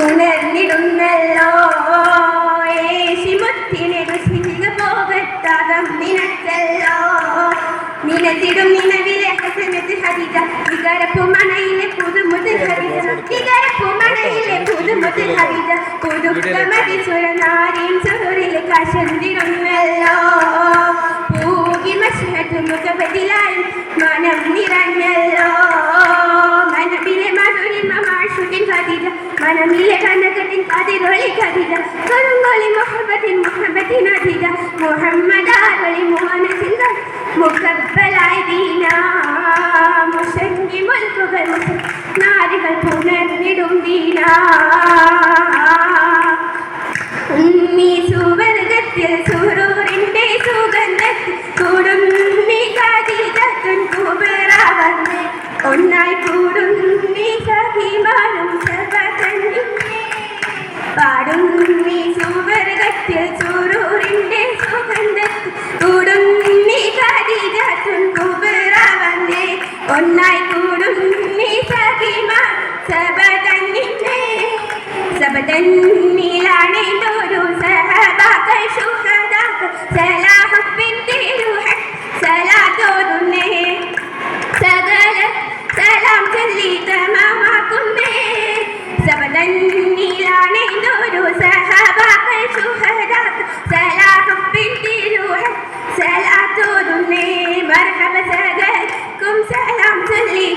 ഉണർന്നിടുന്നല്ലോ ഏശിമുത്തിനെ പോകത്താകം നിനച്ചല്ലോ നിനത്തിടും നിലവിലെ ഹസനത്ത് ഹരിത വികരപ്പുമണയിലെ പുതുമുത് ഹരിത വികരപ്പുമണയിലെ പുതുമുത് ഹരിത പുതുക്കമതി സുരനാരിയും സുഹൃത്തിലെ കശന്തിടുന്നല്ലോ പൂകി മഷഹത്ത് മുഖപതിലായി മനം നിറഞ്ഞല്ലോ മനമിലെ മധുരിമ മാഷുകിൻ ഖദീജ മനമിലെ കനകത്തിൻ കതിരൊളി ഖദീജ കരുങ്കൊളി മുഹബത്തിൻ മുഹബത്തിൻ അദീജ മുഹമ്മദ് ആരൊളി മോഹനത്തിൻ മുഖബലായി ദീന മുഷങ്ങി മുൽക്കുകൾ നാരികൾ പുണർന്നിടും ദീന ഉണ്ണി സുവർഗത്തിൽ സുരൂറിൻ്റെ സുഗന്ധത്തിൽ കൂടും നീ ഖദീജത്തുൻ കുബ്ര വന്നേ ഒന്നായി കൂടും നീ സഖിമാരും സബതന്നിന്നെ പാടും നീ സുവർഗത്തിൽ സുരൂറിൻ്റെ സുഗന്ധത്തിൽ കൂടും നീ ഖദീജത്തുൻ കുബ്ര വന്നേ ഒന്നായി കൂടും നീ സഖിമാർ സബതന്നിന്നെ സബതന്നിലാണേണ്ടൊരു സഹബാക്കൾ ശുഹദാക്കൾ സലാഹുബിൻ്റെ റൂഹ് സലാത്തോതുന്നേ സകല സലാം ചൊല്ലി തമാമാക്കുന്നേ സബതന്നിലാണേണ്ടൊരു സഹബാക്കൾ ശുഹദാക്കൾ സലാഹുബിൻ്റെ റൂഹ് സലാത്തോതുന്നേ മർഹബ സകലക്കും സലാം ചൊല്ലി